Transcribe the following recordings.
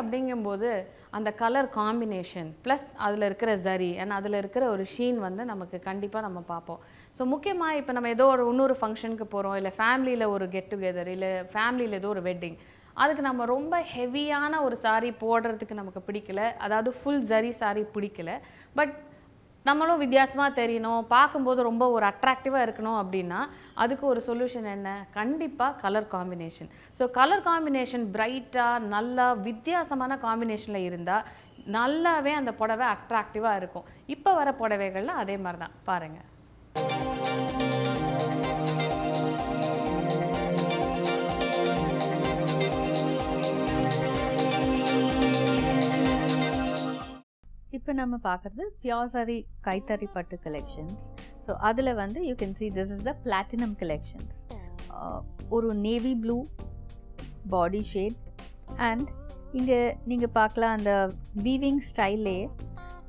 அப்படிங்கும்போது அந்த colour combination plus அதில் இருக்கிற ஜரி அண்ட் அதில் இருக்கிற ஒரு ஷீன் வந்து நமக்கு கண்டிப்பாக நம்ம பார்ப்போம். ஸோ முக்கியமாக இப்போ நம்ம ஏதோ ஒரு இன்னொரு ஃபங்க்ஷனுக்கு போகிறோம், இல்லை ஃபேமிலியில் ஒரு கெட் டுகெதர், இல்லை ஃபேமிலியில் ஏதோ ஒரு வெட்டிங், அதுக்கு நம்ம ரொம்ப ஹெவியான ஒரு சாரீ போடுறதுக்கு நமக்கு பிடிக்கல, அதாவது ஃபுல் ஜரி சாரீ பிடிக்கல, பட் நம்மளும் வித்தியாசமாக தெரியணும், பார்க்கும்போது ரொம்ப ஒரு அட்ராக்டிவாக இருக்கணும் அப்படின்னா அதுக்கு ஒரு சொல்யூஷன் என்ன? கண்டிப்பாக colour combination. So colour combination பிரைட்டாக நல்லா வித்தியாசமான காம்பினேஷனில் இருந்தால் நல்லாவே அந்த புடவை அட்ராக்டிவாக இருக்கும். இப்போ வர புடவைகளில் அதே மாதிரி தான் பாருங்கள். இப்போ நம்ம பார்க்குறது பியோர் சாரி கைத்தறி பட்டு கலெக்ஷன்ஸ். ஸோ அதில் வந்து you can see this is the platinum collections. ஒரு navy blue body shade and இங்கே நீங்கள் பார்க்கலாம் அந்த வீவிங் ஸ்டைல்லே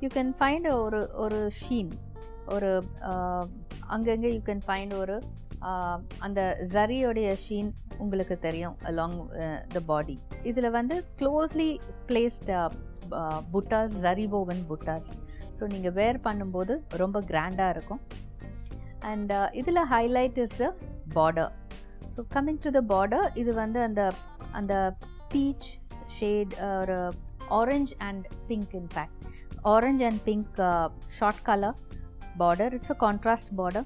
யூ கேன் ஃபைண்ட் ஒரு ஷீன், ஒரு அங்கங்கே யூ கேன் ஃபைண்ட் ஒரு அந்த ஜரியோடைய ஷீன் உங்களுக்கு தெரியும் அலாங் த பாடி. இதில் வந்து க்ளோஸ்லி பிளேஸ்ட் புட்டாஸ், ஜரி woven புட்டாஸ். ஸோ நீங்கள் வேர் பண்ணும்போது ரொம்ப கிராண்டாக இருக்கும். அண்ட் இதில் highlight is the border. So coming to the border, இது வந்து அந்த பீச் ஷேட், ஒரு orange and pink, in fact orange and pink short colour border. It's a contrast border,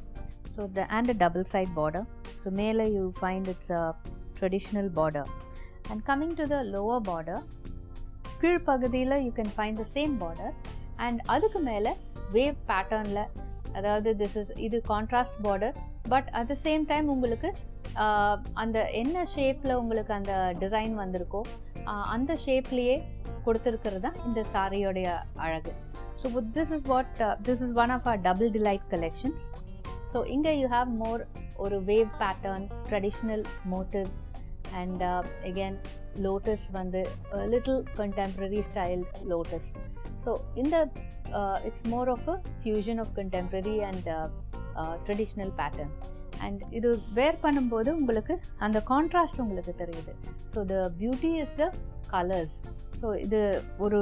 so and a double side border. So mele you find it's a traditional border. And coming to the lower border, kizh pagadiyila you can find the same border, and adukku mele wave pattern la, adhaadu this is idu contrast border, but at the same time ungalku அந்த என்ன ஷேப்பில் உங்களுக்கு அந்த design வந்திருக்கோ அந்த ஷேப்லேயே கொடுத்துருக்கிறது தான் இந்த சாரியோடைய அழகு. So this is one of our double delight collections. So inga you have more or wave pattern, traditional motif, and again lotus vandu a little contemporary style lotus. So in the it's more of a fusion of contemporary and traditional pattern. And idu wear பண்ணும்போது உங்களுக்கு அந்த contrast உங்களுக்கு தெரியுது. So the beauty is the colors. So இது ஒரு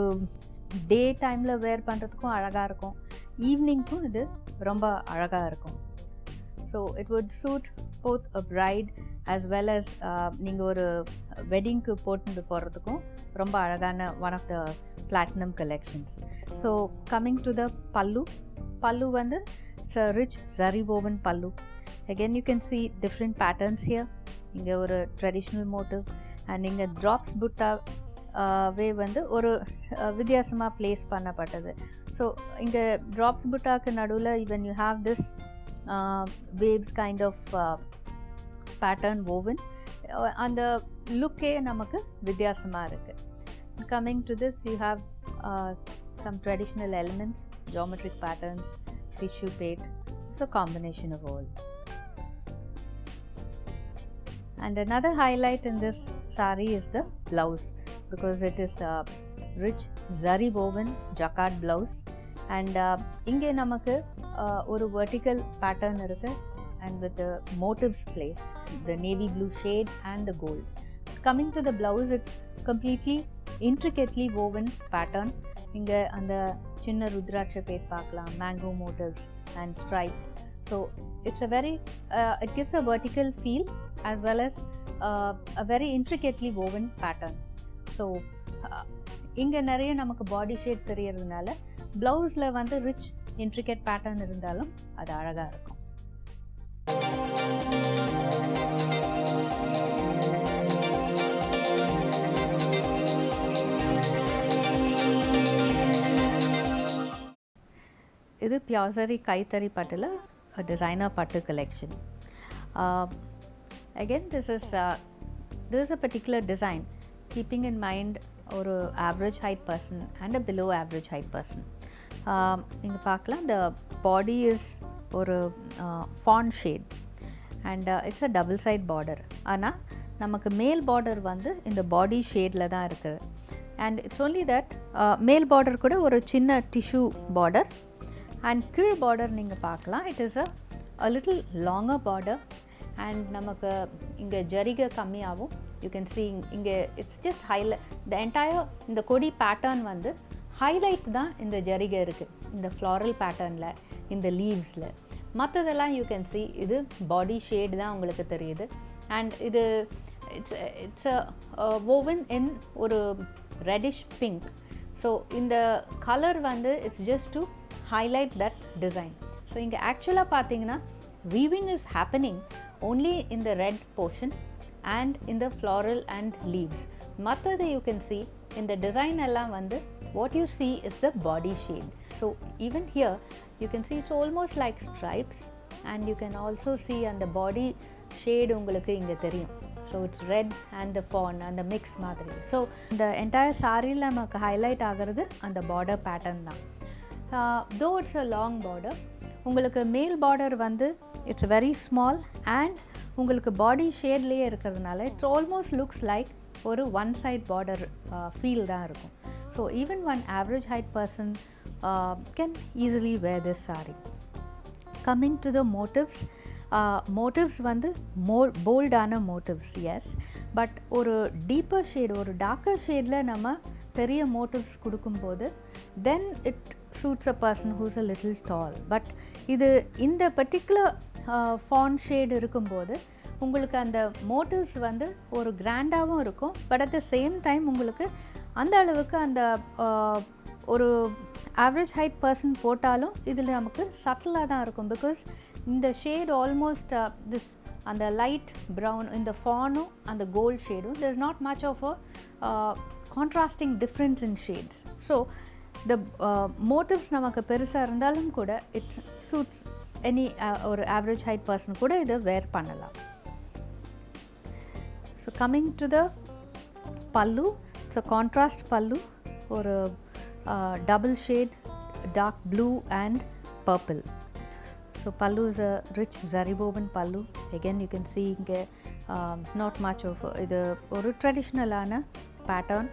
டே டைமில் வேர் பண்ணுறதுக்கும் அழகாக இருக்கும், ஈவினிங்க்கும் இது ரொம்ப அழகாக இருக்கும். So it would suit both a bride as well as நீங்கள் ஒரு வெட்டிங்க்கு போட்டு போகிறதுக்கும் ரொம்ப அழகான one of the platinum collections. So coming to the pallu வந்து it's a rich zari woven pallu. Again you can see different patterns here. இங்கே ஒரு ட்ரெடிஷ்னல் மோட்டிவ் அண்ட் இங்கே ட்ராப்ஸ் புட்டா வே வந்து ஒரு வித்தியாசமாக பிளேஸ் பண்ணப்பட்டது. ஸோ இங்கே ட்ராப்ஸ் புட்டாக்கு நடுவில் even you have this waves kind of pattern woven. அந்த லுக்கே நமக்கு வித்தியாசமாக இருக்குது. Coming to this you have some traditional elements, geometric patterns, tissue paint. It's a combination of all. And another highlight in this saree is the blouse, because it is a rich zari woven jacquard blouse, and inge namakku oru vertical pattern irukku and with the motifs placed, the navy blue shade and the gold. Coming to the blouse, it's completely intricately woven pattern. Inge anda chinna rudraksha pet paakalam, mango motifs and stripes. So it's a very it gives a vertical feel as well as a very intricately woven pattern. So இங்கே நிறைய நமக்கு பாடி shade தெரியறதுனால ப்ளவுஸில் வந்து rich intricate pattern இருந்தாலும் அது அழகாக இருக்கும். இது பியோசரி கைத்தறி பட்டில் designer pattu collection. Again this is a particular design keeping in mind ஒரு average height person and a below average height person. நீங்கள் பார்க்கலாம் the body is ஒரு fawn shade and it's a double side border. ஆனால் நமக்கு மேல் border வந்து இந்த பாடி ஷேடில் தான் இருக்குது. அண்ட் இட்ஸ் only that மேல் பார்டர் கூட ஒரு சின்ன டிஷ்யூ பார்டர் அண்ட் கீழ் பார்டர் நீங்கள் பார்க்கலாம். It is a little longer border and நமக்கு இங்கே ஜரிகை கம்மியாகவும் you can see inge it's just highlight the entire இந்த கொடி pattern வந்து highlight தான் இந்த ஜரிகை இருக்கு இந்த floral patternல இந்த leavesல மற்றதெல்லாம் you can see இது body shade தான் உங்களுக்கு தெரியுது and இது it's a woven in ஒரு reddish pink so இந்த color வந்து it's just to highlight that design so இங்க actually பார்த்தீங்கன்னா weaving is happening only in the red portion and in the floral and leaves மற்றது you can see in the design எல்லாம் வந்து what you see is the body shade so even here you can see it's almost like stripes and you can also see on the body shade உங்களுக்கு இங்க தெரியும் so it's red and the fawn and the mix மாதிரி so the entire saree ல நமக்கு highlight ஆகிறது அந்த border pattern தான் though it's a long border உங்களுக்கு மேல் border வந்து it's very small and உங்களுக்கு body shadeலயே இருக்கிறதுனால it almost looks like ஒரு one side border feel தான் இருக்கும் so even one average height person can easily wear this saree coming to the motifs motifs வந்து more bold ஆன motifs yes but ஒரு deeper shade ஒரு darker shadeல நம்ம பெரிய motifs கொடுக்கும்போது then it suits a person who's a little tall but இது இந்த particular fawn shade இருக்கும்போது உங்களுக்கு அந்த motifs வந்து ஒரு கிராண்டாவும் இருக்கும் but at the same time உங்களுக்கு அந்த அளவுக்கு அந்த ஒரு average height person போட்டாலும் இதில் நமக்கு சட்டிலாக தான் இருக்கும் because இந்த shade almost this அந்த light brown இந்த fawனும் அந்த gold ஷேடும் there's not much of a contrasting difference in shades so the motifs நமக்கு பெருசாக இருந்தாலும் கூட it suits any ஒரு average height person கூட இதை wear பண்ணலாம் so coming to the pallu it's a contrast pallu ஒரு double shade dark blue and purple so pallu is a rich zari woven pallu again you can see not much of இது ஒரு traditional ஆன pattern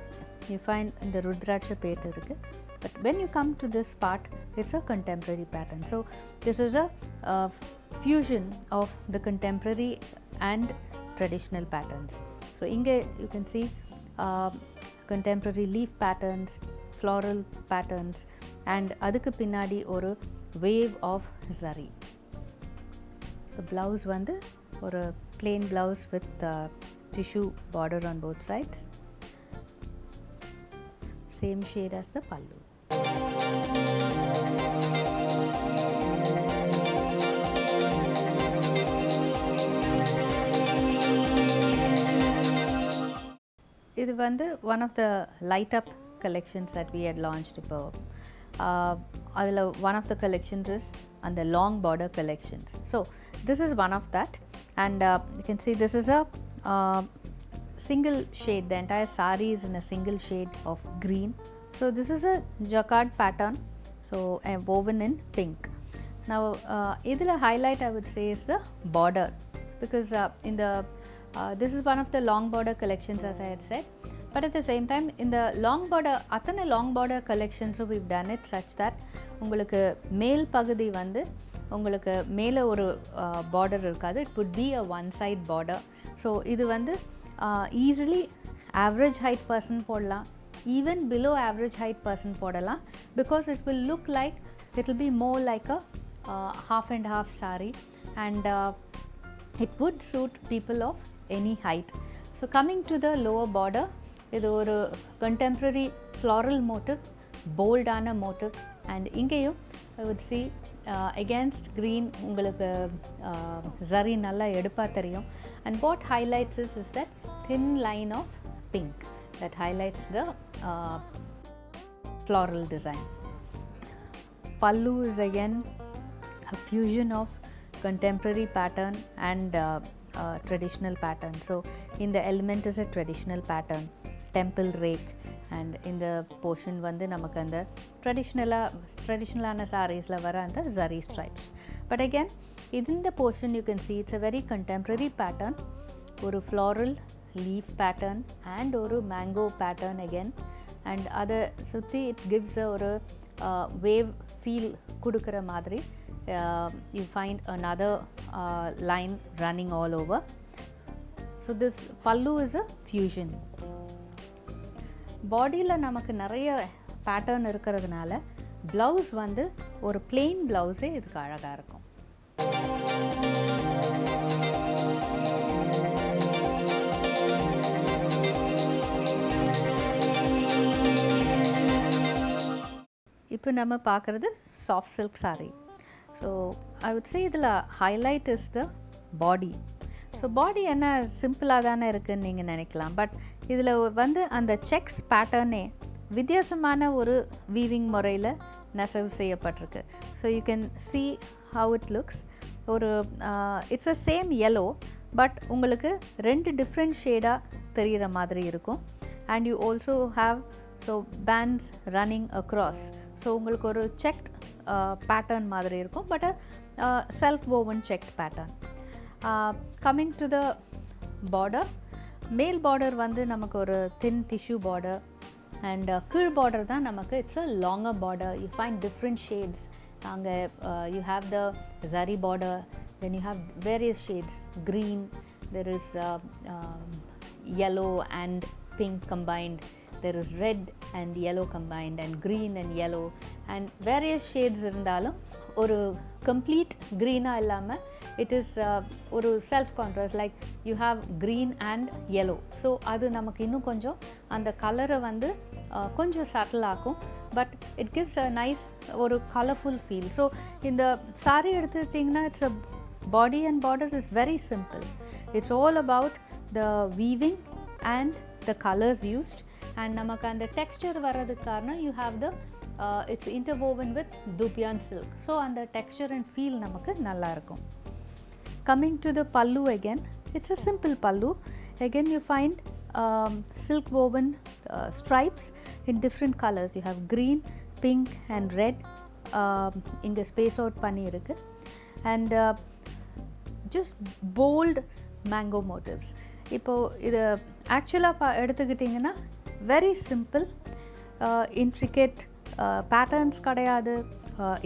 you find in the rudraksha pet irukku but when you come to this part it's a contemporary pattern so this is a fusion of the contemporary and traditional patterns so inge you can see contemporary leaf patterns floral patterns and adukku pinnadi oru wave of zari so blouse vandu oru plain blouse with tissue border on both sides same shade as the pallu இது வந்து one of the light up collections that we had launched இப்போ அதில் one of the collections is and the long border collections so this is one of that and you can see this is a single shade the entire saree is in a single shade of green so this is a jacquard pattern so woven in pink now idhula highlight I would say is the border because in the this is one of the long border collections as I had said but at the same time in the long border athana long border collections so we've done it such that உங்களுக்கு மேல் பகுதி வந்து உங்களுக்கு மேலே ஒரு border இருக்காது it would be a one side border so இது வந்து easily average height person போடலாம் even below average height person போடலாம் because it will look like it will be more like a half and half saree and it would suit people of any height so coming to the lower border இது ஒரு contemporary floral motif bold ஆன motif and இங்கேயும் I would see against green உங்களுக்கு zari நல்லா எடுப்பா தெரியும் and what highlights is that thin line of pink that highlights the floral design pallu is again a fusion of contemporary pattern and traditional pattern so in the element is a traditional pattern temple rake and in the portion வந்து நமக்கு அந்த traditionalaன sareesல வர அந்த zari stripes but again in the portion you can see it's a very contemporary pattern ஒரு floral leaf pattern and ஒரு mango pattern again and other சுத்தி it gives a ஒரு wave feel கொடுக்கிற மாதிரி you find another line running all over So this pallu is a fusion. பாடியில் நமக்கு நிறைய pattern இருக்கிறதுனால ப்ளவுஸ் வந்து ஒரு plain ப்ளவுஸே இதுக்கு அழகாக இருக்கும். இப்போ நம்ம பார்க்குறது soft silk saree. So I would say இதில் highlight is the body. So body என்ன சிம்பிளாக தானே இருக்குதுன்னு நீங்கள் நினைக்கலாம். பட் இதில் வந்து அந்த செக்ஸ் பேட்டர்னே வித்தியாசமான ஒரு வீவிங் முறையில் நெசவு செய்யப்பட்டிருக்கு. So you can see how it looks. ஒரு it's a same yellow but உங்களுக்கு 2 டிஃப்ரெண்ட் ஷேடாக தெரிகிற மாதிரி இருக்கும். And you also have bands running across. So உங்களுக்கு ஒரு செக்ட் பேட்டர்ன் மாதிரி இருக்கும் but self woven checked pattern. Coming to the border, மேல் பார்டர் வந்து நமக்கு ஒரு தின் டிஷ்யூ பார்டர் அண்ட் கீழ் பார்டர் தான் நமக்கு it's a longer border. You find different shades. அங்கே you have the zari border, then you have various shades, green, there is yellow and pink combined, there is red and yellow combined, and green and yellow, and various shades இருந்தாலும் ஒரு complete green இல்லாமல் it is ஒரு self contrast, like you have green and yellow. So அது நமக்கு இன்னும் கொஞ்சம் அந்த கலரை வந்து கொஞ்சம் சட்டில் ஆக்கும். But it gives a nice ஒரு கலர்ஃபுல் ஃபீல். ஸோ இந்த சாரீ எடுத்துக்கிட்டிங்கன்னா it's a body and border is very simple. It's all about the weaving and the colours used. And நமக்கு அந்த டெக்ஸ்டர் வர்றதுக்கு காரணம் you have the it's interwoven with dupion silk. So அந்த texture and feel நமக்கு நல்லாயிருக்கும். Coming to the pallu again, it's a simple pallu. Again you find silk woven stripes in different colors. You have green, pink and red. Inga space out panni irukku. And just bold mango motifs. Ipo idu actually eduthukitingana very simple, intricate patterns kadayadu,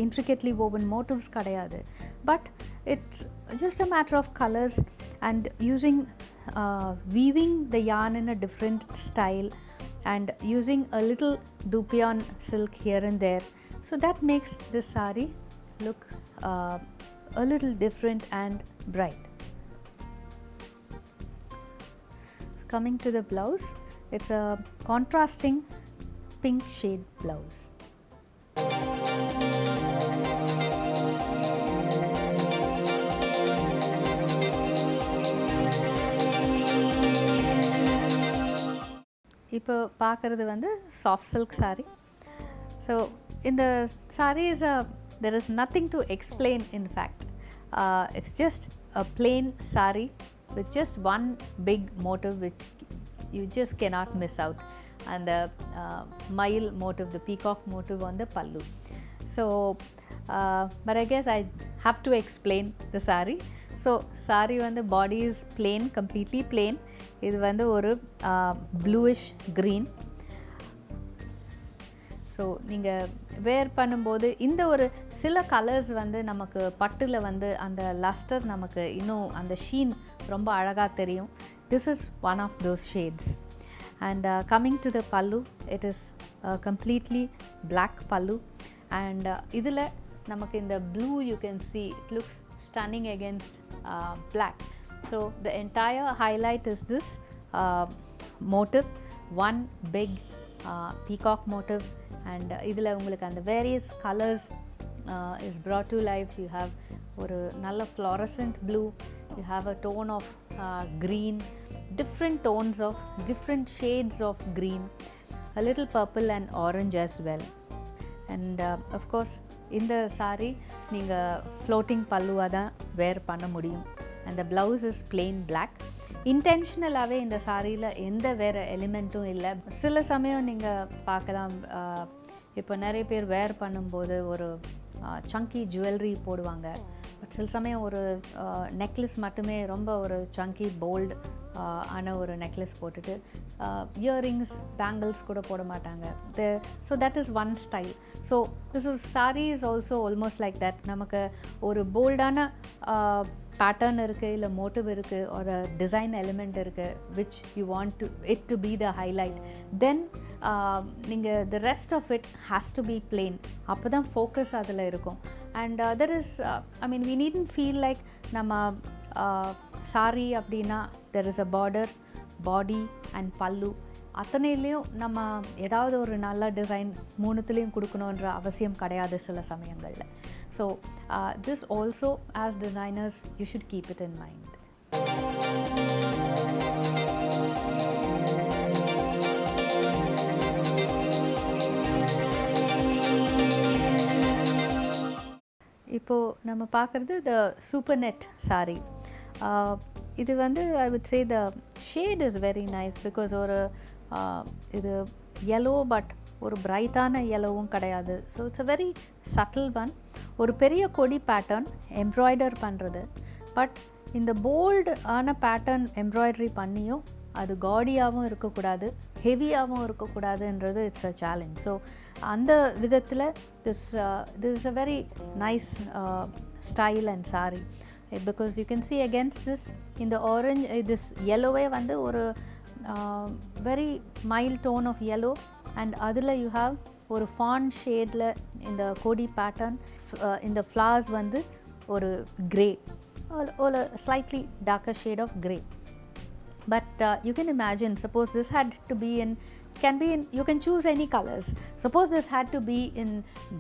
intricately woven motifs kadayadu, but it's just a matter of colors and using weaving the yarn in a different style and using a little dupion silk here and there. So that makes this saree look a little different and bright. Coming to the blouse, it's a contrasting pink shade blouse. இப்போ பார்க்குறது வந்து soft silk saree. So இந்த saree is there is nothing to explain in fact. It's just a plain saree with just one big motif which you just cannot miss out, and the mile motif, the peacock motif on the pallu. So but I guess I have to explain the saree. So saree வந்து body is plain, completely plain. இது வந்து ஒரு bluish green. So நீங்கள் வேர் பண்ணும்போது இந்த ஒரு சில colours வந்து நமக்கு பட்டில் வந்து அந்த லஸ்டர் நமக்கு இன்னும் அந்த ஷீன் ரொம்ப அழகாக தெரியும். This is one of those shades. And coming to the pallu, it is completely black pallu. And இதில் நமக்கு இந்த blue you can see it looks stunning against black. So the entire highlight is this motif, one big peacock motif, and idhula ungalku and the various colors is brought to life. You have oru nalla fluorescent blue, you have a tone of green, different tones of different shades of green, a little purple and orange as well. And of course இந்த saree நீங்கள் floating பல்லுவாக தான் வேர் பண்ண முடியும். and the blouse is plain black. இன்டென்ஷனலாகவே இந்த சாரியில் எந்த வேறு எலிமெண்ட்டும் இல்லை. சில சமயம் நீங்கள் பார்க்கலாம், இப்போ நிறைய பேர் வேர் பண்ணும்போது ஒரு சங்கி ஜுவல்லரி போடுவாங்க. பட் சில சமயம் ஒரு நெக்லஸ் மட்டுமே ரொம்ப ஒரு சங்கி போல்டு ஆன ஒரு நெக்லஸ் போட்டுட்டு இயரிங்ஸ் பேங்கிள்ஸ் கூட போட மாட்டாங்க. So that is one style. So this is sari is also almost like that. நமக்கு ஒரு போல்டான pattern இருக்குது இல்லை மோட்டிவ் இருக்குது ஒரு டிசைன் எலிமெண்ட் இருக்குது which you want it to be the highlight, then நீங்கள் the rest of it has to be plain. அப்போ தான் ஃபோக்கஸ் அதில் இருக்கும். And there is I mean we needn't feel like நம்ம saree அப்படின்னா there is a border, body and pallu அத்தனையிலையும் நம்ம ஏதாவது ஒரு நல்ல டிசைன் மூணுத்துலேயும் கொடுக்கணுன்ற அவசியம் கிடையாது சில சமயங்களில். So this also as designers you should keep it in mind. இப்போது நம்ம பார்க்குறது த சூப்பர் நெட் saree. இது வந்து I would say the shade is very nice because ஒரு இது yellow பட் ஒரு பிரைட்டான yellowவும் கிடையாது. So it's a very subtle one. ஒரு பெரிய கொடி பேட்டர்ன் எம்ப்ராய்டர் பண்ணுறது, பட் இந்த போல்டு ஆன பேட்டர்ன் எம்ப்ராய்டரி பண்ணியும் அது காடியாகவும் இருக்கக்கூடாது, ஹெவியாகவும் இருக்கக்கூடாதுன்றது இட்ஸ் அ சேலஞ்ச். ஸோ அந்த விதத்தில் this is a very nice style and saree because you can see against this in the orange this yellow வந்து ஒரு very mild tone of yellow and அதில் you have ஒரு fawn shadeல இந்த கொடி pattern இந்த flowers வந்து ஒரு grey or a slightly darker shade of grey. But you can imagine, suppose this had to be in, can be in, you can choose any colors. Suppose this had to be in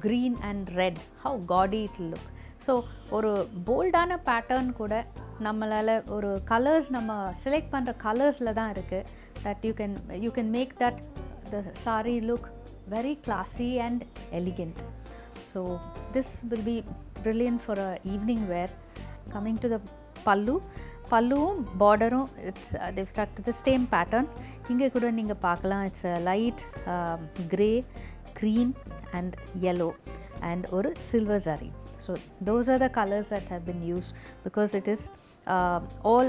green and red, how gaudy it will look. So ஒரு போல்டான pattern கூட நம்மளால் ஒரு colours நம்ம select பண்ணுற கலர்ஸில் தான் இருக்குது that you can make that the saree look very classy and elegant. So this will be brilliant for a evening wear. Coming to the பல்லுவும் பார்டரும் it's they stuck to the same pattern. இங்கே கூட நீங்கள் பார்க்கலாம் it's a light grey, green and yellow and ஒரு silver zari. So those are the colors that have been used because it is all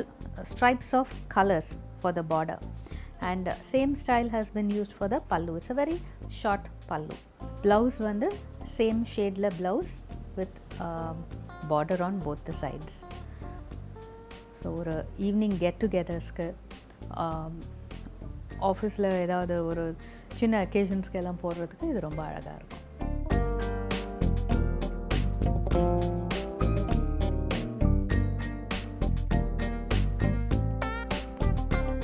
stripes of colors for the border, and same style has been used for the pallu. It's a very short pallu. Blouse vandu same shade la blouse with border on both the sides. So ஒரு evening get டுகெதர்ஸ்க்கு ஆஃபீஸில் ஏதாவது ஒரு சின்ன அக்கேஷன்ஸ்க்கு எல்லாம் போடுறதுக்கு இது ரொம்ப அழகாக இருக்கும்.